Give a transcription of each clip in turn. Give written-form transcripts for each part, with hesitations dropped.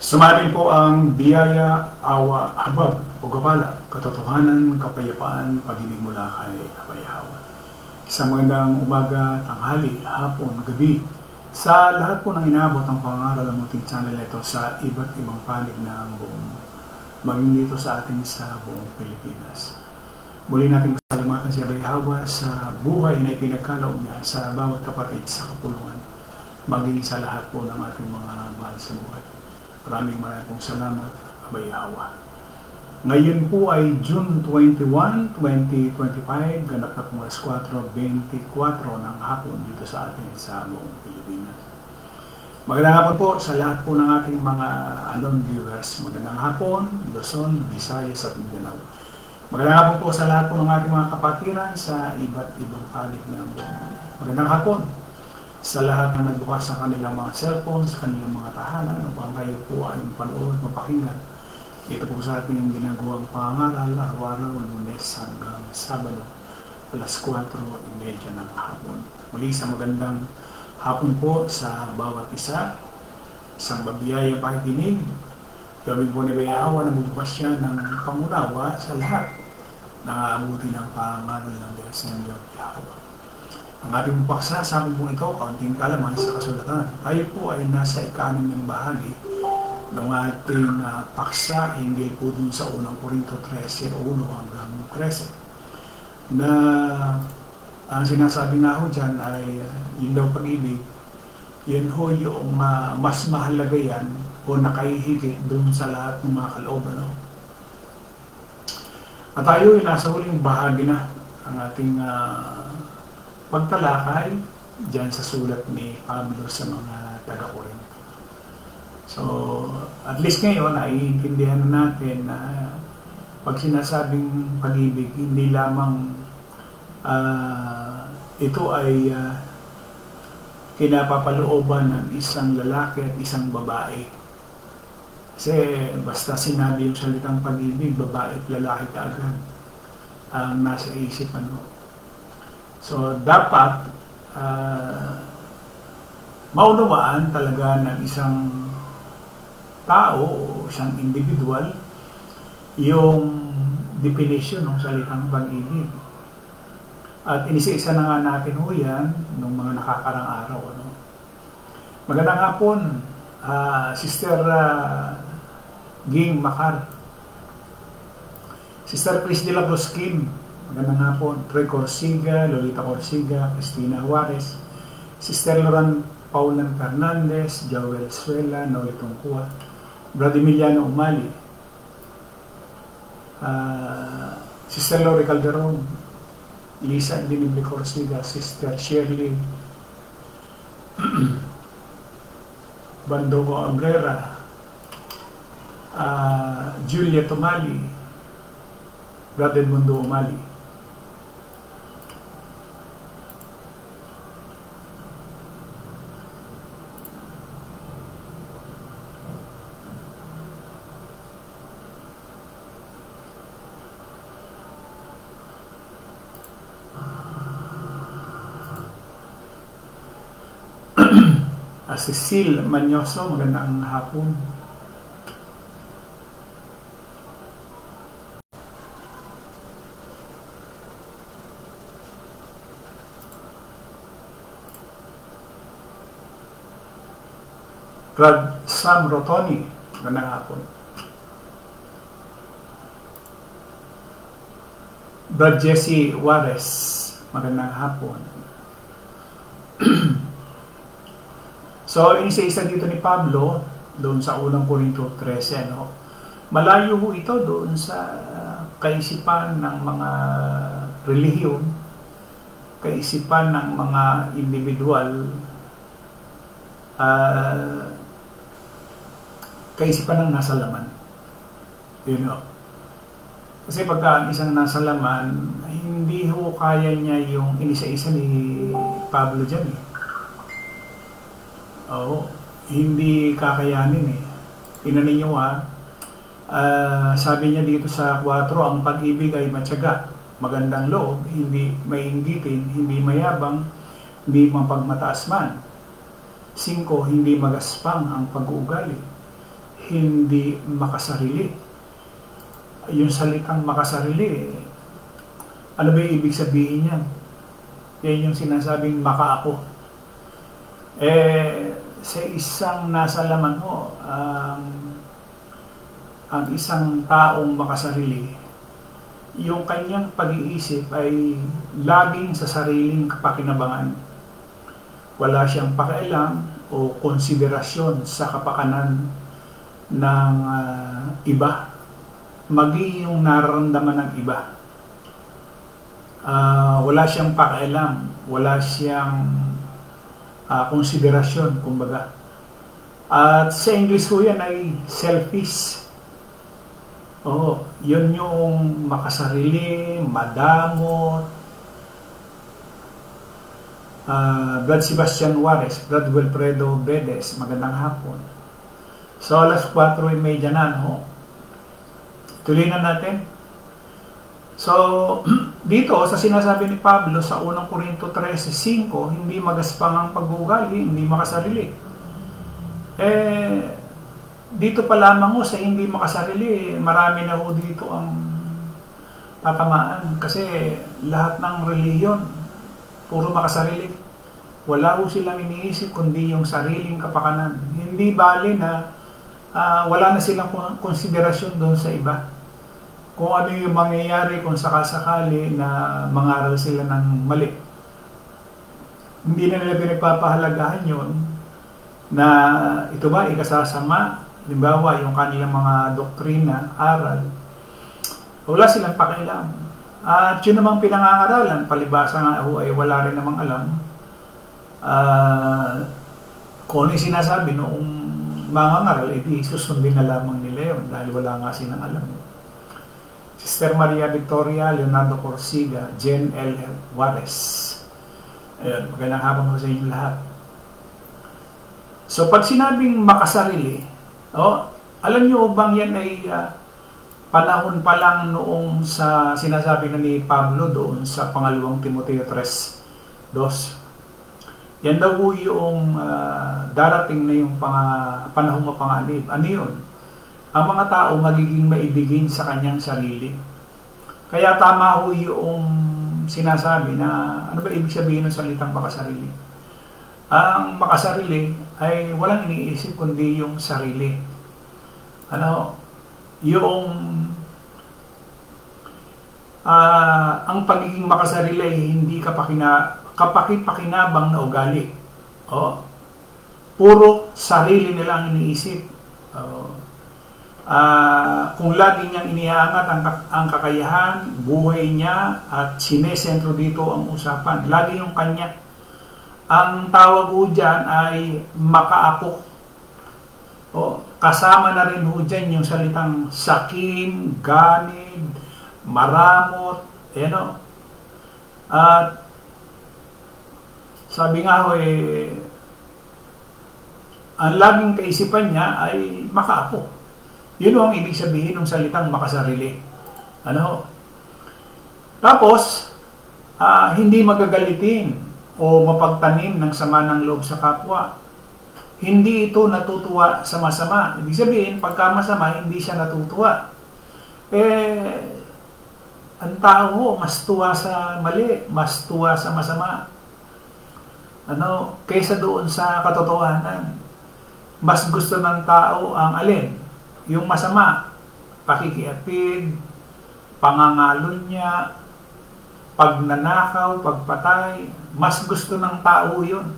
Sumarin po ang biyaya, awa, habag, pagkapala, katotohanan, kapayapaan, pag-ibig mula kay Kapayahawa. Isang magandang umaga, tanghali, hapon, gabi, sa lahat po ng inaabot ang pangaral ng munting channel ito sa iba't ibang panig ng buong, maging dito sa atin sa buong Pilipinas. Muli natin pasalamatan si Kapayahawa sa buhay na ipinagkaloob niya sa bawat kapatid sa kapulungan, maging sa lahat po ng ating mga mahal sa buhay. Maraming pong salamat, Kapayahawa. Ngayon po ay June 21, 2025, ganap na pong alas 4:24 ng hapon dito sa atin sa buong Pilipinas. Magandang hapon po sa lahat po ng ating mga viewers. Magandang hapon, Luzon, Visayas at Mindanao. Magandang hapon po sa lahat po ng ating mga kapatiran sa iba't ibang panig ng buong. Magandang hapon sa lahat na nagbukas sa kanilang mga cellphone, sa kanilang mga tahanan, upang kayo po ay mapanood, mapakinggan. Ito po sa ating yung ginagawang pangaral, araw-araw, Lunes hanggang Sabado, alas 4:30 ng hapon. Muli sa magandang hapon po sa bawat isa, isang mabiyayang pakikinig. Gawin po ni Kapayahawa na magbukas siya ng pangunawa sa lahat na aabuti ng pangaral ng Diyos ng Kapayahawa. Ang ating paksa sa akin po ito, kaunting kalaman sa kasulatan. Tayo po ay nasa ika-6 ng bahagi ng ating paksa hinggil po dun sa unang Korinto 13, 1 hanggang 13. Na ang sinasabi nga ho dyan ay yun daw pag-ibig, yun ho yung mas mahalaga yan o nakahihigit dun sa lahat ng mga kalooban. At tayo ay nasa huling bahagi na ang ating pagtalakay dyan sa sulat ni Pablo sa mga taga-Corinto. So, at least ngayon, naiintindihan natin na pag sinasabing pag-ibig, hindi lamang ito ay kinapapalooban ng isang lalaki at isang babae. Kasi basta sinabi yung salitang pag-ibig, babae at lalaki kaagad ang nasa isipan mo. So, dapat maunawaan talaga ng isang tao o isang individual yung definition ng salitang pag-ibig. At inisa-isa na nga natin ho yan nung mga nakakarang araw. Magandang hapon, Sister Ging Makar, Sister Chris de la Cruz Kim, magandang hapon, Troy Corsiga, Lolita Corsiga, Cristina Juarez, Sister Loran Paulan Fernandez, Joel Suela, Noel Tungkua, Brad Emiliano Umali, Sister Lori Calderon, Lisa Dinibli Corsiga, Sister Shirley Bandogo Abrera, Julia Tomali, Brad Edmundo Umali. Cecil Manyoso, magandang hapon. Brad Sam Rotoni, magandang hapon. Brad Jesse Juarez, magandang hapon. So, inisa-isa dito ni Pablo, doon sa unang Korinto 13, malayo ho ito doon sa kaisipan ng mga relihiyon, kaisipan ng mga individual, kaisipan ng nasa laman. Kasi pagka isang nasa laman, hindi ho kaya niya yung inisa-isa ni Pablo dyan hindi kakayanin Tingnan ninyo sabi niya dito sa 4, ang pag-ibig ay matyaga, magandang loob, hindi mainggitin, hindi mayabang, hindi mapagmataas man. 5, hindi magaspang ang pag-uugali. hindi makasarili. Yung salitang makasarili, ano ba yung ibig sabihin yan? Yan yung sinasabing makaako. Sa isang nasa laman mo, ang isang taong makasarili, yung kanyang pag-iisip ay laging sa sariling kapakinabangan. Wala siyang pakialam o konsiderasyon sa kapakanan ng iba, maging yung nararamdaman ng iba. Wala siyang pakialam, wala siyang konsiderasyon, kumbaga. At sa English po yan ay selfish. Yun yung makasarili, madamot. Brad Sebastian Juarez, Brad Wilfredo Bedes, magandang hapon. So, alas 4:30 na, no? Tuloy na natin. So, dito sa sinasabi ni Pablo sa 1 Corinto 13:5, hindi magaspang ang pag-uugali, hindi makasarili. Dito pa lamang sa hindi makasarili, marami na ho dito ang tatamaan. Kasi lahat ng reliyon, puro makasarili. Wala ho silang iniisip kundi yung sariling kapakanan. Hindi bali na wala na silang konsiderasyon doon sa iba. Kung ano yung mangyayari kung sakasakali na mangaral sila ng mali. Hindi na nila pinagpapahalagahan yun na ito ba ikasasama, halimbawa yung kanilang mga doktrina, aral, wala silang pakialam. At yun namang pinangangaralan, palibasa nga ay wala rin namang alam. Kung ano yung sinasabi noong mga ngaral, edi susundin na lamang nila yun dahil wala nga silang alam. Sister Maria Victoria, Leonardo Corsiga, Jen L. Juarez. Ayun, magandang hapon ko sa inyo lahat. So pag sinabing makasarili, alam nyo bang yan ay panahon pa lang noong sa sinasabi na ni Pablo doon sa pangalawang Timoteo 3:2. Yan daw yung darating na yung panahong mapanganib. Ano yun? Ang mga tao magiging maibigin sa kanyang sarili. Kaya tama ho yung sinasabi na ano ba ibig sabihin ng salitang makasarili? Ang makasarili ay walang iniisip kundi yung sarili. Ang pagiging makasarili ay hindi kapakipakinabang na ugali. Puro sarili nila ang iniisip. Kung lagi niyang iniaangat ang kakayahan, buhay niya at sinesentro dito ang usapan. Lagi yung kanya. Ang tawag ho dyan ay makaako. Kasama na rin ho dyan yung salitang sakim, ganid, maramot, At sabi nga ho ang laging kaisipan niya ay makaako. Yun ang ibig sabihin ng salitang makasarili. Tapos, hindi magagalitin o mapagtanim ng sama ng loob sa kapwa. Hindi ito natutuwa sa masama. Ibig sabihin, pagka masama, hindi siya natutuwa. Ang tao mas tuwa sa mali, mas tuwa sa masama. Kaysa doon sa katotohanan. Mas gusto ng tao ang alin? Yung masama, pakikiapid, pangangalunya, pagnanakaw, pagpatay, mas gusto ng tao yun.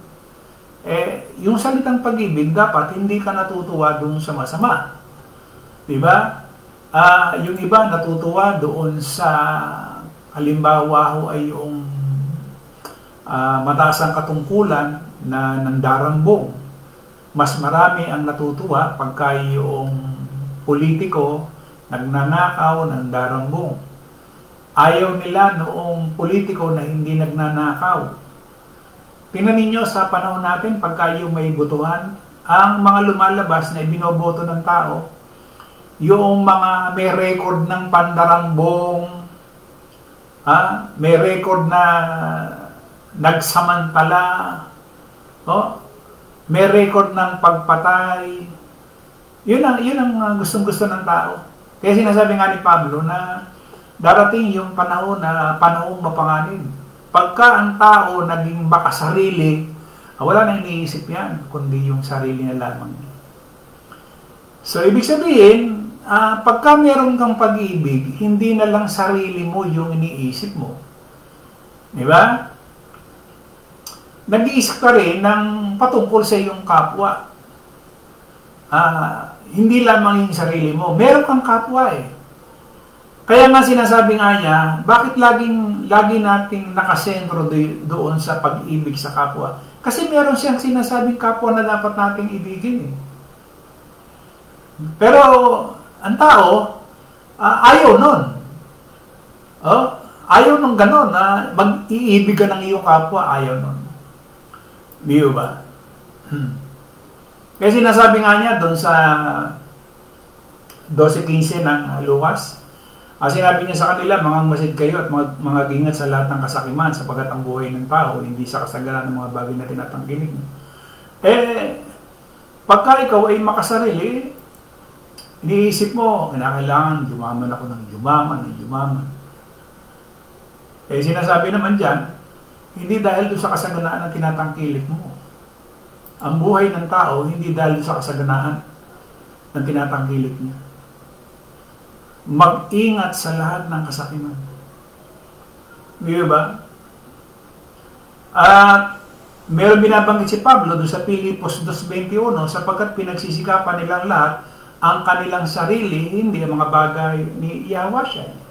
Yung salitang pag-ibig, dapat hindi ka natutuwa doon sa masama. Diba? Yung iba natutuwa doon sa, halimbawa ho ay yung mataas ang katungkulan na nandarambong. Mas marami ang natutuwa pagka yung politiko nagnanakaw, nandarambong. Ayaw nila noong politiko na hindi nagnanakaw. Tingnan ninyo sa panahon natin, pagka yung may butuhan, ang mga lumalabas na ibinoboto ng tao, yung mga may record ng pandarambong, may record na nagsamantala, may record ng pagpatay, Yun ang gustong-gusto ng tao. Kaya sinasabi nga ni Pablo na darating yung panahon na panahong mapanganib. Pagka ang tao naging makasarili, wala nang iniisip yan, kundi yung sarili na lamang. So, ibig sabihin, pagka meron kang pag-ibig, hindi na lang sarili mo yung iniisip mo. Di ba? Nag-iisip ka rin ng patungkol sa iyong kapwa. Hindi lamang yung sarili mo. Meron kang kapwa eh. Kaya nga sinasabi nga niya, bakit lagi nating nakasentro doon sa pag-ibig sa kapwa? Kasi meron siyang sinasabing kapwa na dapat nating ibigin eh. Pero ang tao, ayaw nun. Ayaw nung ganon na mag-iibig ka ng iyong kapwa, ayaw nun. Di ba? Kaya sinasabi nga niya doon sa 12:15 ng Lucas, sinabi niya sa kanila, mangangmasid kayo at mga gingat sa lahat ng kasakiman sapagkat ang buhay ng tao hindi sa kasagaran ng mga bagay na tinatangkilik. Pagka ikaw ay makasarili, iniisip mo, kailangan yumaman ako ng yumaman. Sinasabi naman dyan, hindi dahil doon sa kasaganaan ng tinatangkilik mo. Ang buhay ng tao, hindi dahil sa kasaganaan ng tinatangkilik niya. Mag-ingat sa lahat ng kasakiman. Di ba? At meron binabanggit si Pablo doon sa Pilipos 2:21, sapagkat pinagsisikapan nilang lahat ang kanilang sarili, hindi ang mga bagay ni Yahweh.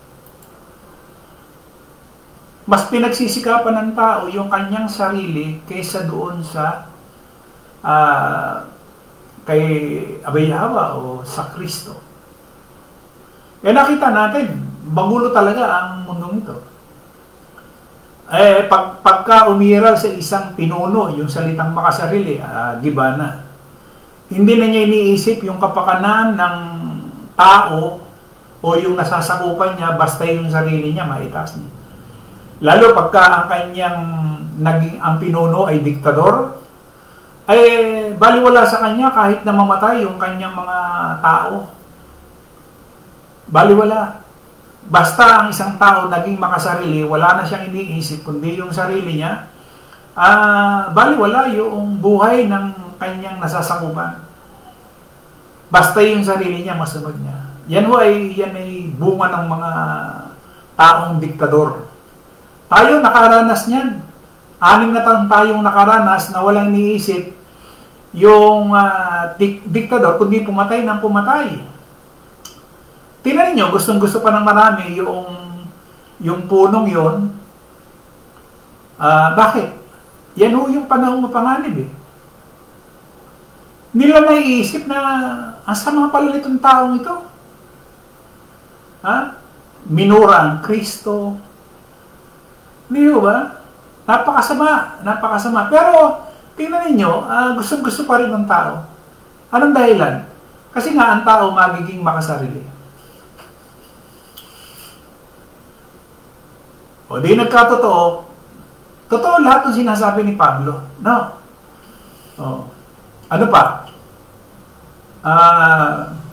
Mas pinagsisikapan ng tao yung kanyang sarili kaysa doon sa kay Abay Yahweh o sa Kristo. Nakita natin, magulo talaga ang mundong ito. Pagka umiral sa isang pinuno, yung salitang makasarili, giba na. Hindi na niya iniisip yung kapakanan ng tao o yung nasasakupan niya, basta yung sarili niya, maitaas niya. Lalo pagka ang pinuno ay diktador, baliwala sa kanya kahit na mamatay yung kanyang mga tao. Baliwala. Basta ang isang tao naging makasarili, wala na siyang iniisip kundi yung sarili niya, baliwala yung buhay ng kanyang nasasakupan. Basta yung sarili niya, masunod niya. Yan ay bunga ng mga taong diktador. Tayo nakaranas niyan. 6 na taon tayong nakaranas na walang iniisip yung diktador, kundi pumatay ng pumatay. Tingnan niyo, gustong-gusto pa ng marami yung punong yon. Bakit? Yan yung panahong mapanganib eh. Nila naiisip na ang sama pala nitong taong ito. Minura ang Kristo. Di ba? Napakasama. Pero, tingnan ninyo, gustong-gusto pa rin ng tao. Anong dahilan? Kasi nga, ang tao magiging makasarili. O di nagkatotoo, totoo lahat ng sinasabi ni Pablo. No? Ano pa?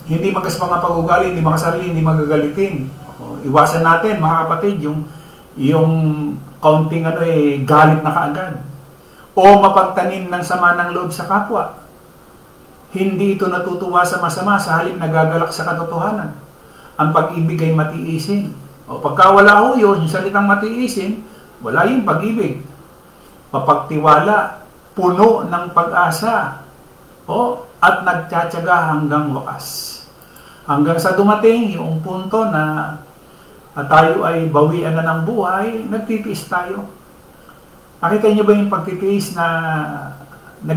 Hindi magkasama ang pag-ugali, hindi makasarili, hindi magagalitin. Iwasan natin, mga kapatid, yung kaunting galit na kaagad. O mapagtanim ng sama ng loob sa kapwa. Hindi ito natutuwa sa masama, sa halip nagagalak sa katotohanan. Ang pag-ibig ay matiisin. O pagka wala ho yun, yung salitang matiisin, wala yung pag-ibig. Mapagtiwala, puno ng pag-asa. At nagtsatsaga hanggang wakas. Hanggang sa dumating yung punto na tayo ay bawian na ng buhay, nagtitiis tayo. Nakita niyo ba yung pagtitiis na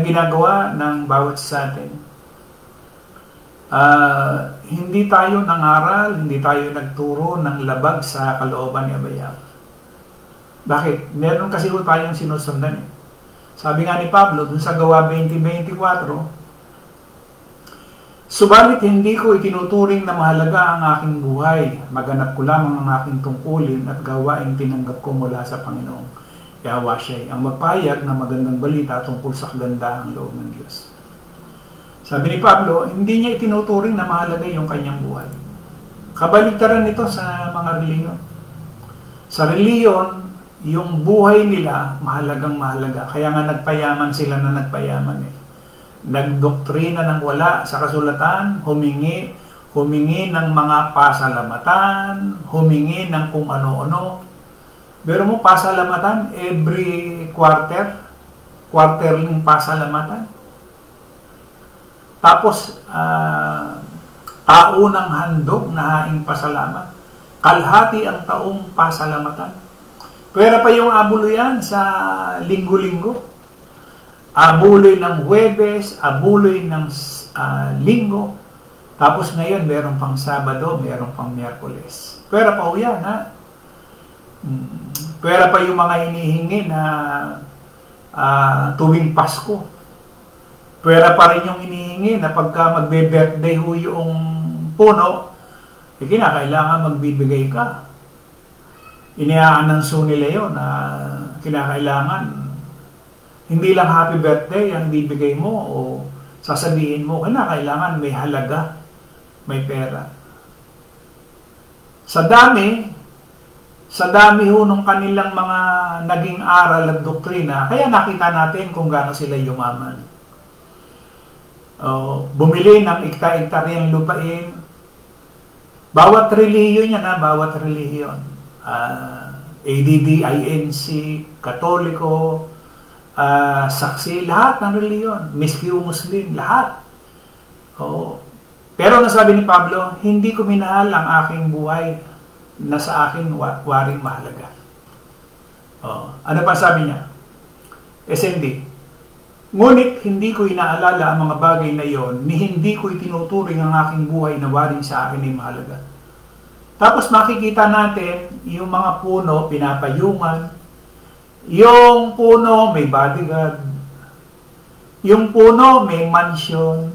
ginagawa ng bawat sa atin? Hindi tayo nangaral, hindi tayo nagturo ng labag sa kalooban ni Abay Yahweh. Bakit? Meron kasi tayong sinusundan. Sabi nga ni Pablo, dun sa Gawa 20:24, subalit hindi ko itinuturing na mahalaga ang aking buhay. Maganap ko lamang ang aking tungkulin at gawaing tinanggap ko mula sa Panginoong Yahweh, ang magpahayag ng magandang balita tungkol sa kagandaang loob ng Diyos. Sabi ni Pablo, hindi niya itinuturing na mahalaga yung kanyang buhay. Kabaligtaran nito sa mga reliyon. Sa reliyon, yung buhay nila mahalagang mahalaga. Kaya nga nagpayaman sila na nagpayaman eh. Nagdoktrina ng wala sa kasulatan, humingi ng mga pasalamatan, humingi ng kung ano-ano. Pero mo pasalamatan every quarterly pasalamatan. Tapos taunang handog na haing pasalamat. Kalhati ang taong pasalamatan. Pwera pa yung abulo yan sa linggo-linggo. Abuloy ng Huwebes, abuloy ng Linggo. Tapos ngayon, meron pang Sabado, meron pang Miyerkules. Pwera pa ho yan, ha? Pwera pa yung mga hinihingi na tuwing Pasko. Pwera pa rin yung hinihingi na pagka magbe-birthday ho yung puno, kinakailangan magbibigay ka. Iniaananso nila yun na kinakailangan hindi lang happy birthday ang bibigay mo o sasabihin mo, kinakailangan may halaga, may pera. Sa dami ho nung kanilang mga naging aral at doktrina, kaya nakita natin kung gaano sila yumaman. Bumili ng ikta-iktaryang lupain. Bawat relihiyon yan, bawat relihiyon. ADD, INC, Katoliko, Saksi, lahat ng reliyon, miski Muslim, lahat. Pero nasabi ni Pablo, hindi ko minahal ang aking buhay na sa akin waring mahalaga. Ano pa sabi niya? SND, ngunit hindi ko inaalala ang mga bagay na iyon, ni hindi ko itinuturing ang aking buhay na waring sa akin ay mahalaga. Tapos makikita natin yung mga puno, pinapayungan. Yung puno may bodyguard. Yung puno may mansion.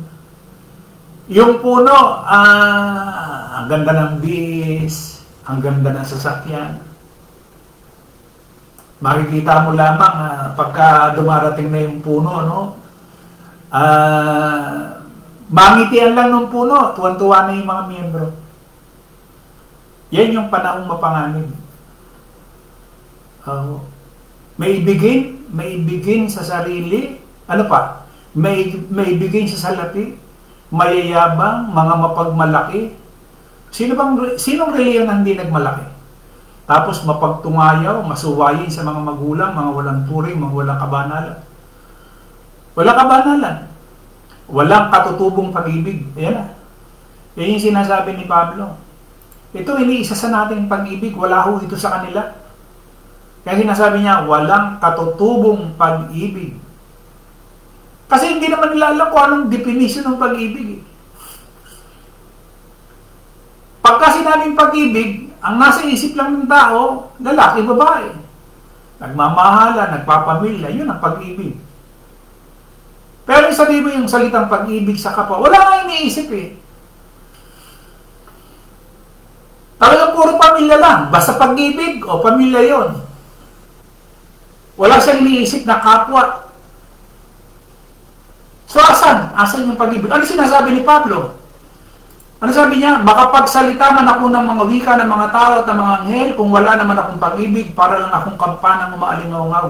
Yung puno, ang ganda ng bis, ang ganda ng sasakyan. Makikita mo lamang pagka dumarating na yung puno, no? Mangitian lang ng puno, tuwan-tuwa na yung mga miyembro. Yan yung panahong mapanganib. May ibigin sa sarili, ano pa? May ibigin sa salapi, mayayabang, mga mapagmalaki. Sinong reliyon ang hindi nagmalaki? Tapos mapagtungayaw, masuwayin sa mga magulang, mga walang turing, mga walang kabanalan. Walang kabanalan. Walang katutubong pag-ibig. Ayan na. Yan yung sinasabi ni Pablo. Ito, iniisa sa nating pag-ibig. Wala ho ito sa kanila. Kaya sinasabi niya, walang katutubong pag-ibig. Kasi hindi naman nila alam kung anong definition ng pag-ibig. Pagka sinabing pag-ibig, ang nasa isip lang ng tao, lalaki, babae. Nagmamahala, nagpapamilya, yun ang pag-ibig. Pero sabi mo yung salitang pag-ibig sa kapwa, wala nga iniisip eh. Talagang puro pamilya lang. Basta pag-ibig o pamilya yon. Wala siyang iniisip na kapwa. So asan? Asan yung pag-ibig? Ano sinasabi ni Pablo? Ano sabi niya? Makapagsalita man ako ng mga wika ng mga tao at ng mga anghel kung wala naman akong pag-ibig, para lang akong kampanang umaalingaw-ngaw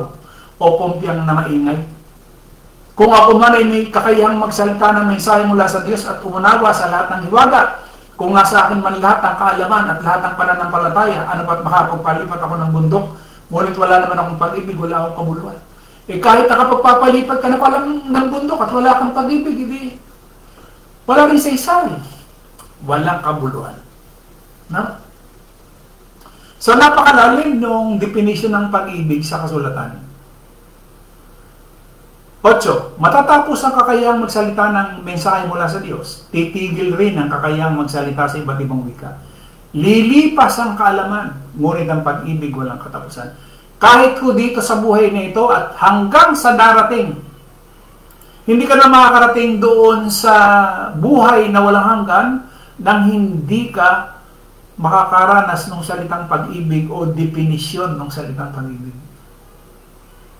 o pumpyang na maingay. Kung ako man ay may kakayahang magsalita ng mensahe mula sa Diyos at umunawa sa lahat ng hiwaga, kung nasa akin man lahat ng kaalaman at lahat ng pananampalataya, ano ba't makapagpalipat ako ng bundok, ngunit wala naman akong pag-ibig, wala akong kabuluhan. Kahit nakapagpapalipat ka na pala ng bundok at wala kang pag-ibig, hindi. Wala rin sa isang. Walang kabuluhan. No? So, napakalalim nung definition ng pag-ibig sa kasulatan. 8. Matatapos ang kakayahang magsalita ng mensahe mula sa Diyos, titigil rin ang kakayahang magsalita sa iba't ibang wika. Lilipas ang kaalaman, ngunit ang pag-ibig walang katapusan. Kahit ko dito sa buhay na ito at hanggang sa darating, hindi ka na makakarating doon sa buhay na walang hanggan nang hindi ka makakaranas ng salitang pag-ibig o definisyon ng salitang pag-ibig.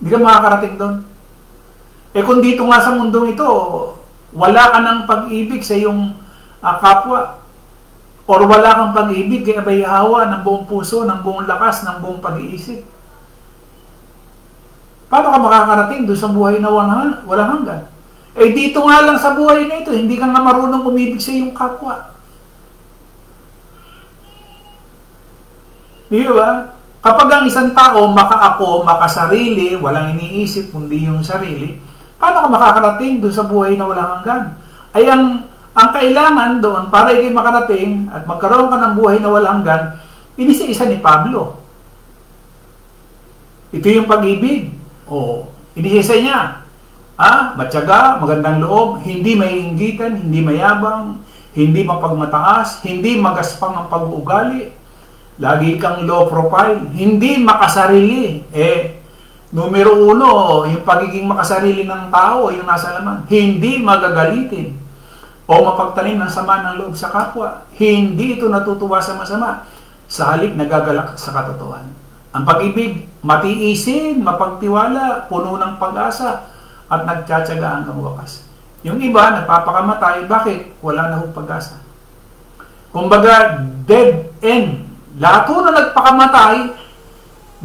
Hindi ka makakarating doon. Kung dito nga sa mundong ito, wala ka ng pag-ibig sa iyong kapwa, or wala kang pag-ibig kay Abay Hawa ng buong puso, ng buong lakas, ng buong pag-iisip, paano ka makakarating doon sa buhay na walang hanggan? Eh dito nga lang sa buhay na ito, hindi ka nga marunong umibig sa iyong kapwa. Di ba? Kapag ang isang tao maka-ako, makasarili, walang iniisip kundi yung sarili, paano ka makakarating doon sa buhay na walang hanggan? Ay ang kailangan doon para ikay makarating at magkaroon ka ng buhay na walang hanggan, inisa-isa ni Pablo. Ito yung pag-ibig. O, inisa niya. Matyaga, magandang loob, hindi maiinggitan, hindi mayabang, hindi mapagmataas, hindi magaspang ang pag-uugali, lagi kang low profile, hindi makasarili. Numero 1, yung pagiging makasarili ng tao, yung nasa laman, hindi magagalitin o mapagtanim ng sama ng loob sa kapwa. Hindi ito natutuwa sa masama. Sa halip, nagagalak sa katotohanan. Ang pag-ibig, matiisin, mapagtiwala, puno ng pag-asa, at nagtsatsaga hanggang wakas. Yung iba, nagpapakamatay. Bakit? Wala na hong pag-asa. Kumbaga, dead end. Lahat na nagpakamatay,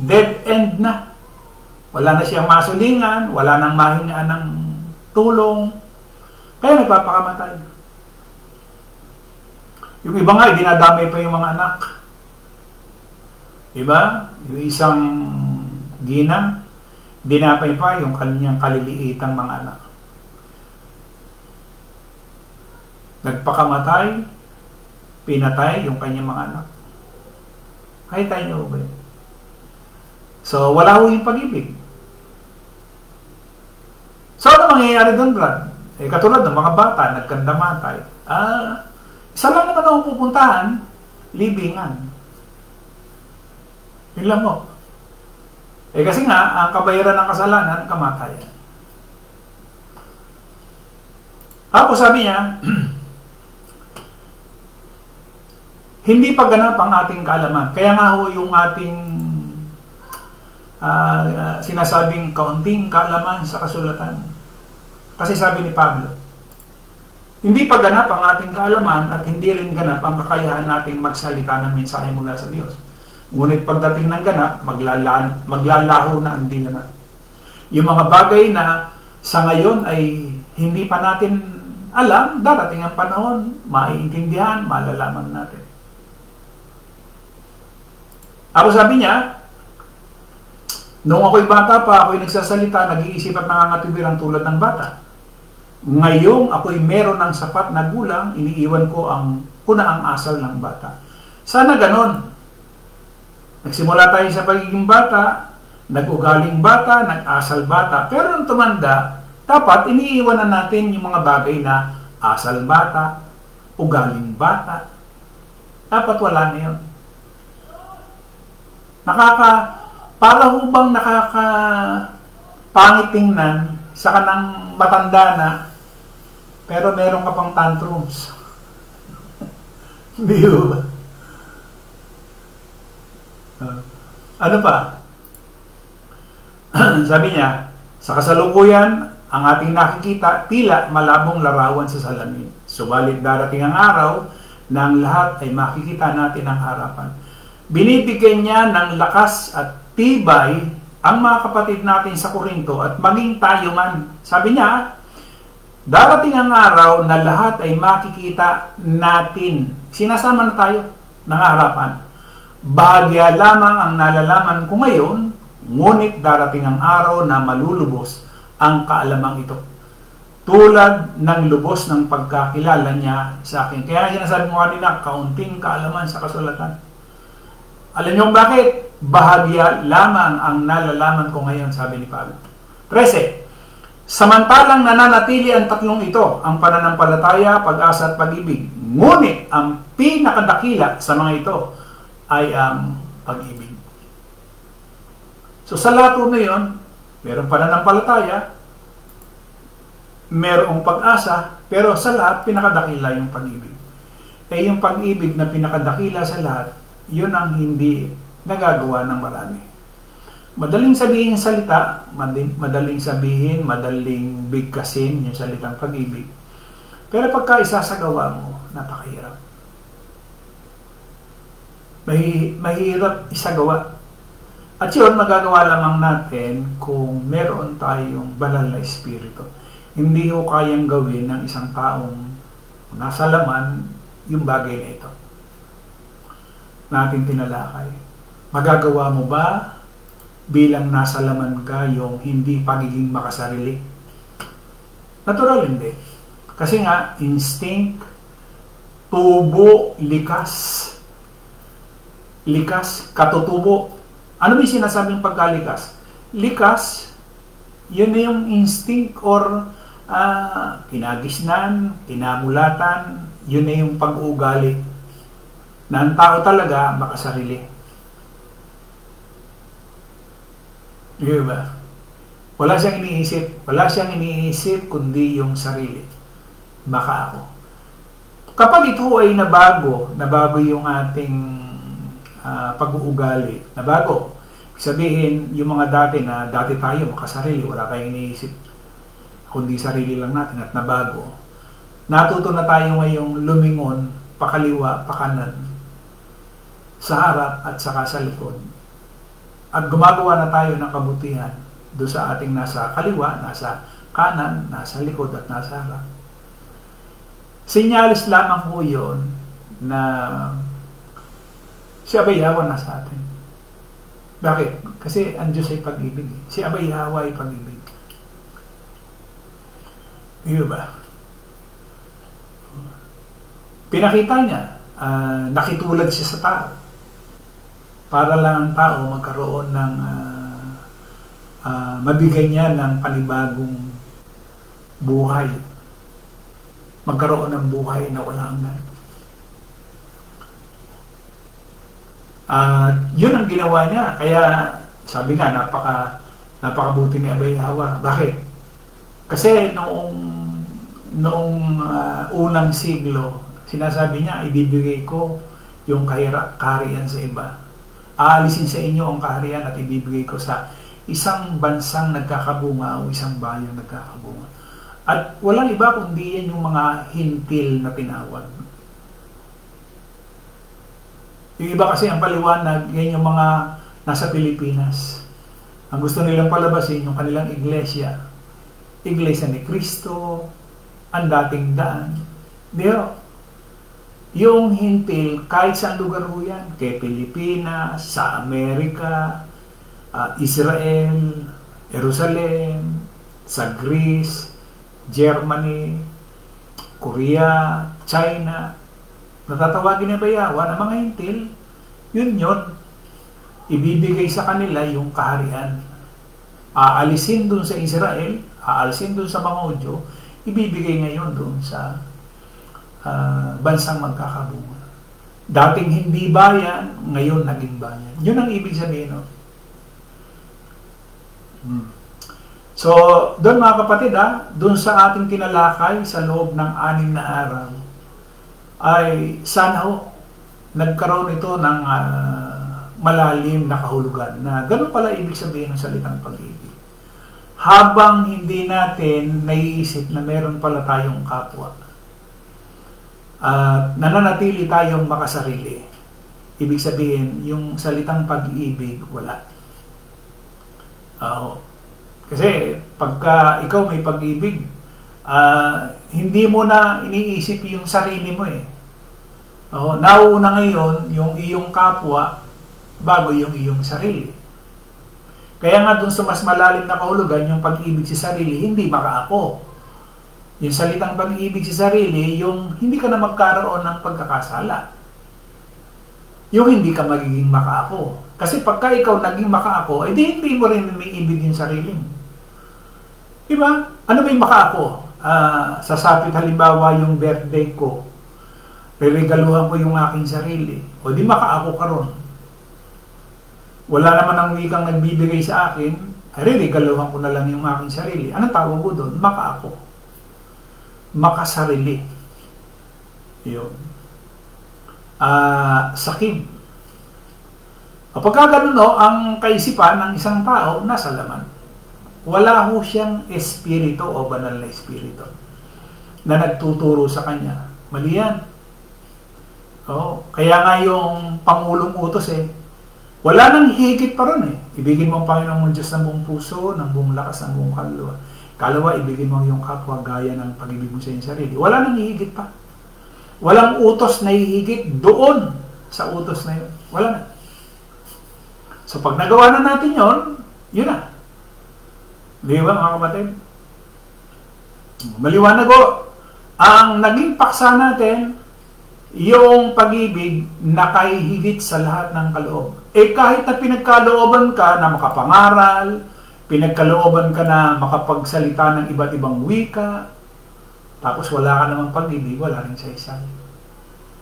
dead end na. Wala na siyang masulingan, wala nang mahingaan ng tulong, kaya nagpapakamatay. Yung iba nga, dinadamay pa yung mga anak. Diba? Yung isang ginang, dinapay pa yung kanyang kaliliitang mga anak. Nagpakamatay, pinatay yung kanyang mga anak. Kahit tayo nyo ba yun? So, wala ho yung pag-ibig. So, ano mangyayari doon, Brad? Katulad ng mga bata, nagkandamatay. Isa lang naman akong pupuntahan, libingan. Yun lang mo. Kasi nga, ang kabayaran ng kasalanan, kamatayan. Tapos sabi niya, hindi pa ganap ang ating kaalaman. Kaya nga ho yung ating sinasabing kaunting kaalaman sa kasulatan. Kasi sabi ni Pablo, hindi pa ganap ang ating kaalaman at hindi rin ganap ang kakayahan nating magsalita ng mensahe mula sa Diyos. Ngunit pagdating ng ganap, maglalaho na ang dilaman. Yung mga bagay na sa ngayon ay hindi pa natin alam, darating ang panahon, maiintindihan, malalaman natin. Ako sabi niya, noong ako'y bata pa, ako'y nagsasalita, nag-iisip at nangangatiwiran tulad ng bata. Ngayong ako'y meron ng sapat na gulang, iniiwan ko ang punaang asal ng bata. Sana ganon. Nagsimula tayo sa pagiging bata, nag-ugaling bata, nag-asal bata. Pero nung tumanda, dapat iniiwanan natin yung mga bagay na asal bata, ugaling bata. Dapat wala na yun. Para hubang nakakapangit tingnan sa kanang matanda na, pero meron ka pang tantrums. Hindi ba? Ano pa? Sabi niya, sa kasalukuyan, ang ating nakikita, tila malabong larawan sa salamin. Subalit darating ang araw na ang lahat ay makikita natin ang harapan. Binibigyan niya ng lakas at tibay ang mga kapatid natin sa Korinto at maging tayo man. Sabi niya, darating ang araw na lahat ay makikita natin. Sinasama na tayo ng harapan. Bahagya lamang ang nalalaman ko ngayon, ngunit darating ang araw na malulubos ang kaalamang ito. Tulad ng lubos ng pagkakilala niya sa akin. Kaya sinasabi mo kanina, kaunting kaalaman sa kasulatan. Alam niyo bakit? Bahagya lamang ang nalalaman ko ngayon, sabi ni Pablo. 13. Samantalang nananatili ang tatlong ito, ang pananampalataya, pag-asa at pag-ibig. Ngunit ang pinakadakila sa mga ito ay ang pag-ibig. So sa lahat na yun, mayroong pananampalataya, mayroong pag-asa, pero sa lahat, pinakadakila yung pag-ibig. Yung pag-ibig na pinakadakila sa lahat, yun ang hindi nagagawa ng marami. Madaling sabihin salita, madaling sabihin, madaling bigkasin yung salitang pag-ibig. Pero pagka isasagawa mo, napakahirap. Mahirap isagawa. At yun, magagawa lamang natin kung meron tayong banal na espiritu. Hindi ko kayang gawin ng isang taong nasa laman yung bagay na ito. Natin tinalakay. Magagawa mo ba bilang nasa laman ka yung hindi pagiging makasarili? Natural hindi. Kasi nga, instinct, tubo, likas, katutubo. Ano ba yung sinasabing pagkalikas? Likas, yun na yung instinct or kinagisnan, kinamulatan, yun na yung pag-uugali na ang tao talaga makasarili. Di ba? Wala siyang iniisip kundi yung sarili. Baka ako. Kapag ito ay nabago yung ating pag-uugali, nabago. Sabihin, yung mga dati tayo makasarili, wala tayong iniisip, kundi sarili lang natin at nabago. Natuto na tayo ngayong lumingon, pakaliwa, pakanan, sa harap at saka sa likod. At gumagawa na tayo ng kabutihan doon sa ating nasa kaliwa, nasa kanan, nasa likod at nasa harap. Sinyalis lamang po yun na si Abay Yawa na sa atin. Bakit? Kasi ang Diyos ay pag-ibig. Si Abay Yawa ay pag-ibig. Di ba? Pinakita niya, nakitulad siya sa tao. Para lang ang tao magkaroon ng mabigay niya ng panibagong buhay. Magkaroon ng buhay na walang hanggan. Yun ang ginawa niya. Kaya sabi nga, napakabuti ni Abay Yawa. Bakit? Kasi noong unang siglo, sinasabi niya, ibibigay ko yung kaharian sa iba. Aalisin sa inyo ang kaharian at ibibigay ko sa isang bansang nagkakabunga o isang bayang nagkakabunga. At walang iba kundi yan yung mga hintil na tinawag. Yung iba kasi ang paliwanag, yan yung mga nasa Pilipinas. Ang gusto nilang palabasin, yung kanilang iglesia. Iglesia ni Cristo, ang dating daan. Pero, yung hintil, kahit saan lugar ho yan, kay Pilipinas, sa Amerika, Israel, Jerusalem, sa Greece, Germany, Korea, China, natatawagin na bayawan ang mga hintil, yun, ibibigay sa kanila yung kaharian. Aalisin dun sa Israel, aalisin dun sa mga Hudyo, ibibigay ngayon dun sa bansang magkakabunga. Dating hindi bayan, ngayon naging bayan. Yun ang ibig sabihin, no? So, doon mga kapatid, doon sa ating tinalakay sa loob ng 6 na araw, ay sana nagkaroon ito ng malalim na kahulugan na ganun pala ibig sabihin ng salitang pag-ibig. Habang hindi natin naiisip na meron pala tayong kapwa, nananatili tayong makasarili, ibig sabihin, yung salitang pag-ibig, wala. Kasi pagka ikaw may pag-ibig, hindi mo na iniisip yung sarili mo eh. Nauuna ngayon yung iyong kapwa bago yung iyong sarili. Kaya nga dun sa mas malalim na kahulugan, yung pag-ibig sa sarili, hindi maka-ako. Yung salitang pag-ibig sa sarili, yung hindi ka na magkaroon ng pagkakasala. Yung hindi ka magiging maka-ako. Kasi pagka ikaw naging maka-ako, edi hindi mo rin may ibig yung sarili mo. Diba? Ano ba yung maka-ako? Sasapit halimbawa yung birthday ko, reregaluhan ko yung aking sarili. O di maka-ako ka ron. Wala naman ang wikang nagbibigay sa akin, ay reregaluhan ko na lang yung aking sarili. Ano tawag ko doon? Maka-ako. Makasarili. Yun. Sakib. Pagka ganun, ang kaisipan ng isang tao nasa laman. Wala ho siyang espiritu o banal na espiritu. na nagtuturo sa kanya. Mali yan. Kaya nga yung Pangulong utos wala nang higit pa ron Ibigin mo ang Panginoon mong Diyos ng buong puso, ng buong lakas, ng buong kaluluwa. Kalawa, ibigin mo yung kapwa gaya ng pag-ibig mo sa iyong sarili. Wala nang higit pa. Walang utos na hihigit doon sa utos na yun. Wala na. So pag nagawa na natin yon, yun na. Di ba mga kapatid? Maliwanag ko, ang naging paksa natin, yung pag-ibig na kahihigit sa lahat ng kaloob. Kahit na pinagkalooban ka na makapangaral, pinagkalooban ka na makapagsalita ng iba't ibang wika, tapos wala ka namang pag-ibig, wala rin sa isa.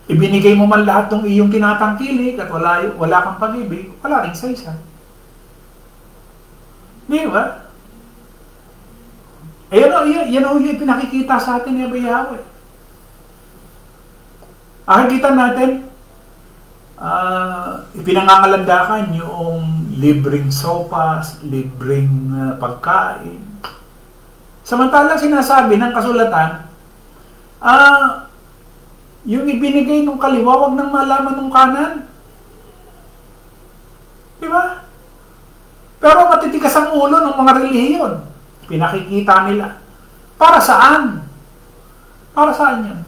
Ibinigay mo man lahat ng iyong tinatangkilik at wala kang pag-ibig, wala rin sa isa. Di ba? Yan o yung pinakikita sa atin ni Yahweh. Kita natin, ipinangangalandakan yung libreng sopas, libreng pagkain. Samantala sinasabi ng kasulatan, yung ibinigay ng kaliwa, wag nang malaman ng kanan. Diba? Pero matitikas ang ulo ng mga relihiyon. Pinakikita nila. Para saan? Para saan yun?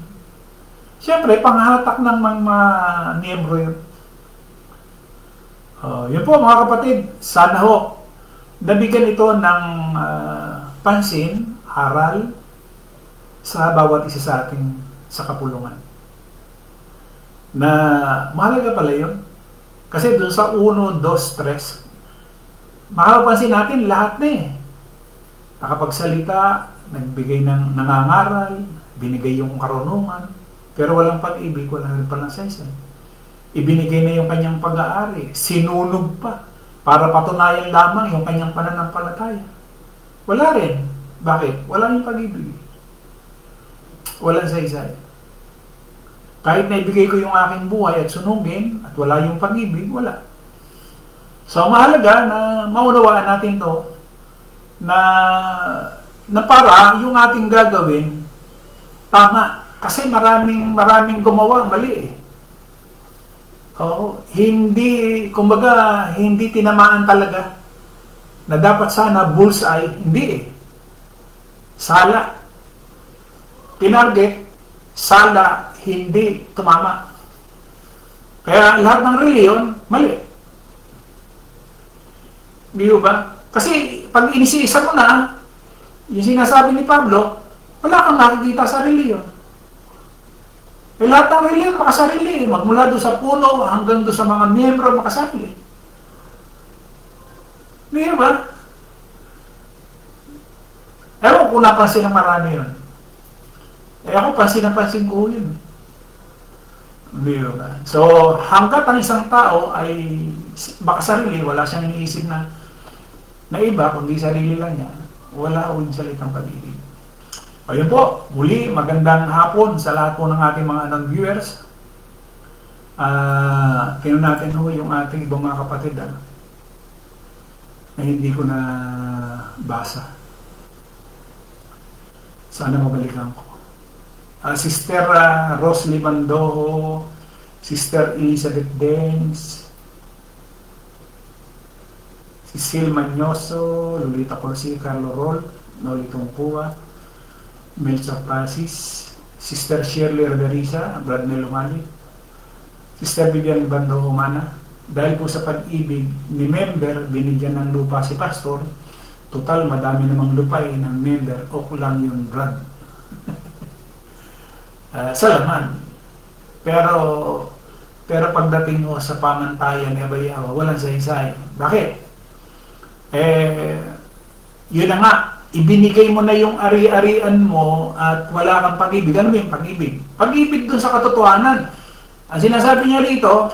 Siyempre, panghatak ng mga miyembro yun. Yun po mga kapatid, sana ho, nabigyan ito ng pansin, aral, sa bawat isa sa ating sa kapulungan. Na mahalaga pala yun. Kasi doon sa 1, 2, 3, makapansin natin lahat na nakapagsalita, nagbigay ng nangangaral, binigay yung karunungan, pero walang pag-ibig, wala rin palang saysay. Ibinigay na yung kanyang pag-aari, sinunog pa, para patunayan lamang yung kanyang pananampalataya. Wala rin. Bakit? Wala yung pag-ibig. Walang saysay. Kahit na ibigay ko yung aking buhay at sunugin, at wala yung pag-ibig, wala. So, mahalaga na maunawaan natin to, na para yung ating gagawin, tama. Kasi maraming gumawa, mali hindi tinamaan talaga na dapat sana bullseye, hindi Sala. Tinarget, sala, hindi tumama. Kaya lahat ng reliyon, mali. Di ba? Kasi pag inisiisa mo na, yung sinasabi ni Pablo, wala kang nakikita sa reliyon. Lahat ng reliyon makasarili. Magmula doon sa puno hanggang doon sa mga miyembro makasarili. Di ba? Ewan kung napansin ng marami yun. Ako pansin ko yun. Di ba? So, hanggat ang isang tao ay makasarili, wala siyang iniisip na iba, kundi sarili lang niya, wala o yung salitang pag-ibig. Ayun po, muli, magandang hapon sa lahat po ng ating mga viewers. Tingnan natin ho yung ating ibang mga kapatid na hindi ko na basa. Sana mabalikan ko. Sister Rosly Bandoho, Sister Elizabeth Dens, Cecil Manyoso, Lolita Corsi, Carlo Rol, Noli Tungpua, Melsa Pasis, Sister Shirley Reverisa, Brad Nelumali, Sister Vivian Bando Humana. Dahil po sa pag-ibig ni member, binigyan ng lupa si Pastor. Total, madami namang lupay ng member. O lang yun, Brad. Salamat. Pero pagdating mo sa pamantayan ni Abayawa, walang saysay. Bakit? Yun na nga, ibinigay mo na yung ari-arian mo at wala kang pag-ibig. Ano ba yung pag-ibig? Pag-ibig dun sa katotohanan. Ang sinasabi niya rito,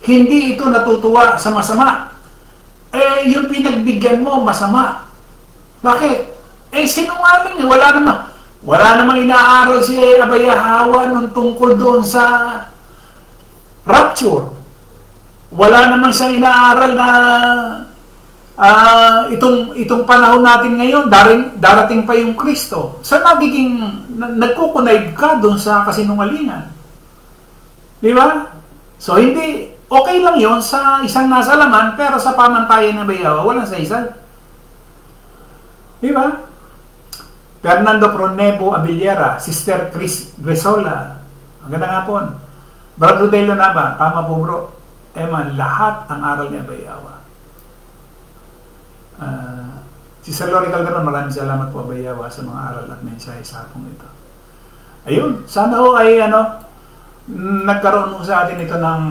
hindi ito natutuwa sa masama. Yung pinagbigyan mo, masama. Bakit? Sinungaling. Wala namang inaaral si Abayahawa nung tungkol doon sa rapture. Wala namang siyang inaaral na itong panahon natin ngayon, darating pa yung Kristo. So, nagkukunaib ka doon sa kasinungalingan. Di ba? So, hindi, okay lang yon sa isang nasa laman, pero sa pamantayan ng bayaw, walang sa isa. Di ba? Fernando Pronebo Abiliera, Sister Chris Gresola, ang ganda nga po. Brad Rodelo Nava, tama po bro. Eman, lahat ang aral ni Abayawa. Si Sir Lori Calderon, maraming salamat po Abayawa sa mga aral at mensahe sa hapong ito. Ayun, sana ho ay nagkaroon ho sa atin ito ng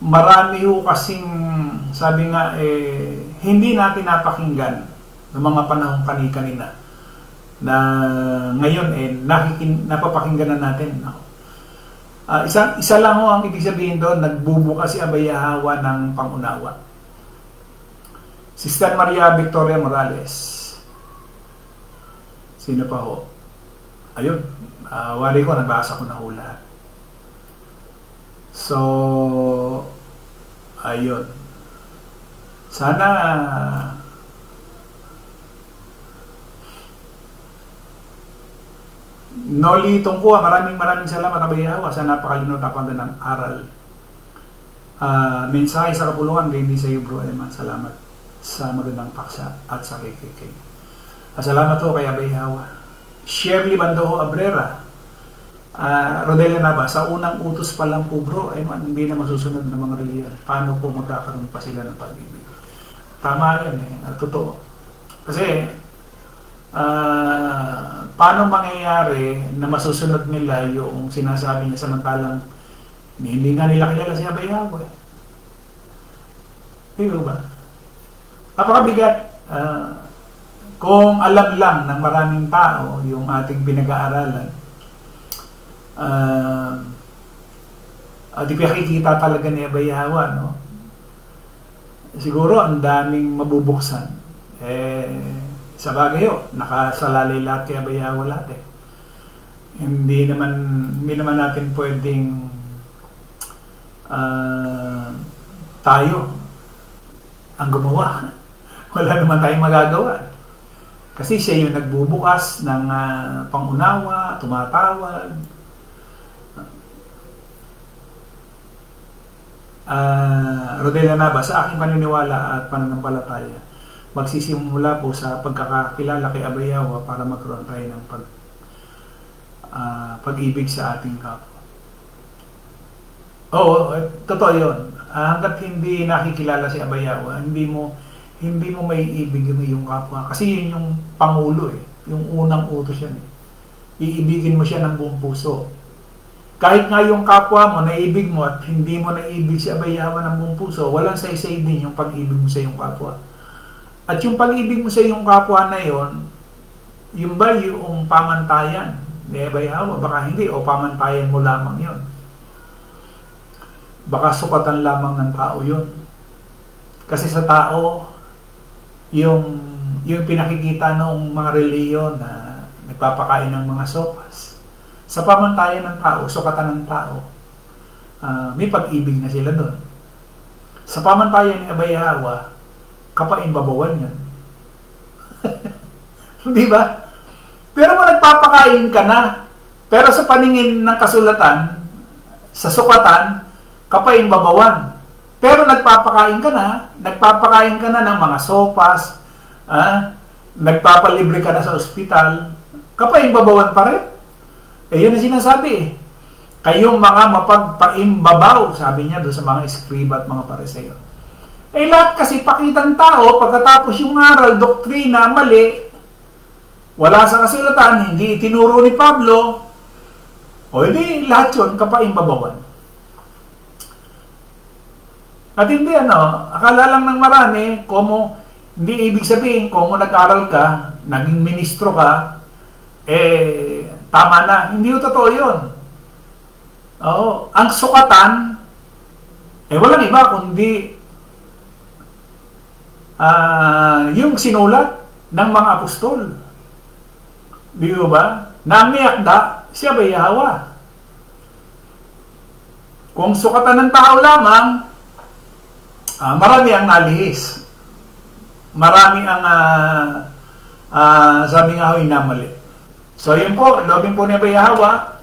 marami ho kasing sabi nga hindi natin napakinggan ng mga panahong kanina na ngayon napapakinggan na natin. Isa lang ho ang ibig sabihin doon, nagbubuka si Abayawa ng pangunawa. Sister Maria Victoria Morales. Sino pa ho? Ayun, wari ko, nabasa ko na ho lahat. So, ayun. Sana Noli Tungkua, maraming salamat Abayawa sa napakalinot-tapang ng aral. Mensahe sa kapulungan, hindi sa iyo bro Eman. Salamat sa magandang paksa at sa KKK. Salamat po kay Abayawa. Shirley Bandoho Abrera, Rodelia Nava, sa unang utos pa lang po bro, hindi na masusunod ng mga reliyon. Paano po magkakaroon pa sila ng pag-ibig? Tama yan totoo. Kasi, paano mangyayari na masusunod nila yung sinasabi niya samantalang hindi nga nila kilala si Abayawa? Hindi ba? Napakabigat. Kung alam lang ng maraming tao yung ating pinag-aaralan, at ipakikita talaga ni Abayawa, no? Siguro ang daming mabubuksan. Sa bagay nakasalalay lahat kay Abayawa lahat. Hindi naman natin pwedeng tayo ang gumawa. Wala naman tayong magagawa. Kasi siya yung nagbubukas ng pangunawa, tumatawag. Rodelia Nava, sa aking paniniwala at pananampalataya, magsisimula po sa pagkakakilala kay Abayawa para magkaroon tayo ng pag-ibig sa ating kapwa. Oo, totoo yun. Hanggat hindi nakikilala si Abayawa, hindi mo may ibig yung iyong kapwa. Kasi yun yung pangulo yung unang utos yan. Iibigin mo siya ng buong puso. Kahit nga yung kapwa mo, naibig mo at hindi mo naibig si Abayawa ng buong puso, walang say-say din yung pag-ibig mo sa iyong kapwa. At yung pag-ibig mo sa iyong kapwa na yon, yung ba yung pamantayan ni Abayawa? Baka hindi, o pamantayan mo lamang yon. Baka sukatan lamang ng tao yun. Kasi sa tao, yung pinakikita ng mga reliyon na nagpapakain ng mga sopas, sa pamantayan ng tao, sukatan ng tao, may pag-ibig na sila doon. Sa pamantayan ni Abayawa, kapain-babawan yan. Di ba? Pero kung nagpapakain ka na, pero sa paningin ng kasulatan, sa sukatan, kapain-babawan. Pero nagpapakain ka na ng mga sopas, nagpapalibre ka na sa ospital, kapain-babawan pa rin. Yun ang sinasabi Kayong mga mapagpaimbabaw, sabi niya doon sa mga eskriba at mga pariseo. Lahat kasi pakitang tao, pagkatapos yung aral, doktrina, mali, wala sa kasulatan, hindi itinuro ni Pablo, o hindi lahat yun kapaimbabawan. At hindi akala lang ng marami, hindi ibig sabihin, kung nag-aral ka, naging ministro ka, tama na. Hindi yung totoo yun. Ang sukatan, walang iba kundi yung sinulat ng mga apostol. Di ba? Na may akda, siya ba Yahawa? Kung sukatan ng tao lamang, marami ang nalihis. Marami ang sabi nga ho'y namali. So yun po, loobin po ni Abay Hawa,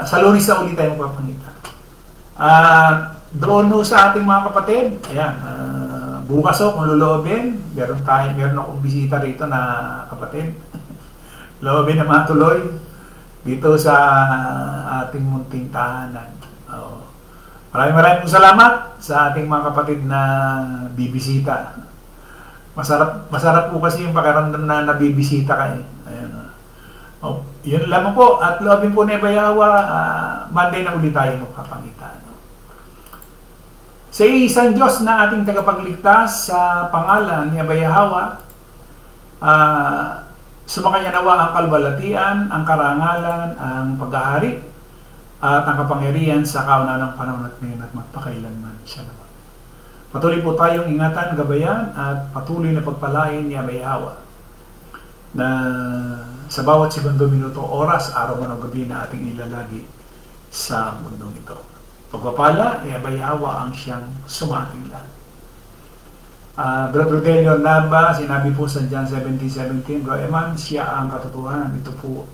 sa Lunes na ulit tayo magpapangita. Doon ho sa ating mga kapatid, ayan, bukas ho kung luloobin, meron akong bisita rito na kapatid. Loobin na matuloy dito sa ating munting tahanan. Maraming salamat sa ating mga kapatid na bibisita. Masarap po kasi yung pakiramdam na nabibisita ka eh. Ayan. Yun lamang po. At loobin po ni Abay Hawa, Monday na ulit tayo magpapangita. Sa isang Diyos na ating tagapagligtas sa pangalan ni Abay Hawa, sumakanya nawa ang kalwalatian, ang karangalan, ang pag-aari, at ang kapangyarihan sa kauna ng panahon at ngayon at magpakailanman siya naman. Patuloy po tayong ingatan, gabayan at patuloy na pagpalain ni Abay Hawa na sa bawat segundo, minuto, oras, araw man o gabi na ating ilalagi sa mundong ito. Pagpapala, ni Abay Hawa ang siyang sumating lahat. Brother Rogelio Naba, sinabi po sa John 17:17, Bro Eman, siya ang katotohanan. Ito po,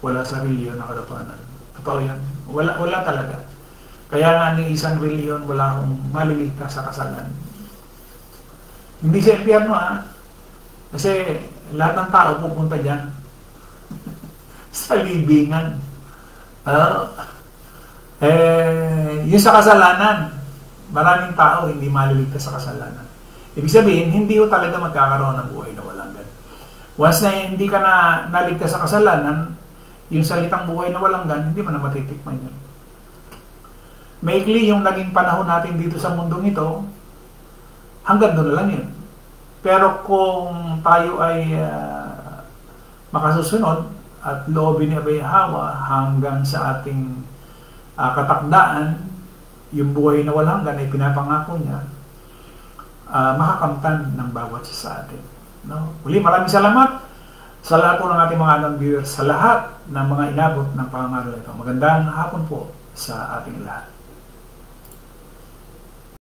wala sa reliyon na katotohanan. Totoo yan. Wala talaga. Kaya nga ni isang reliyon, wala akong maliligtas sa kasalan. Hindi sa impyerno kasi lahat ng tao pupunta dyan sa libingan. Yung sa kasalanan, maraming tao hindi maliligtas sa kasalanan. Ibig sabihin, hindi ko talaga magkakaroon ng buhay na walang gan. Once na hindi ka na naligtas sa kasalanan, yung salitang buhay na walang gan, hindi mo na matitikman yun. Maikli yung naging panahon natin dito sa mundong ito, hanggang doon lang yun. Pero kung tayo ay makasusunod at loobin ni Abay Hawa hanggang sa ating katakdaan, yung buhay na walang hanggan ay pinapangako niya, makakamtan ng bawat isa sa atin. No? Uli, maraming salamat sa lahat po ng ating mga viewers, sa lahat ng mga inabot ng pangaral ito. Magandang hapon po sa ating lahat.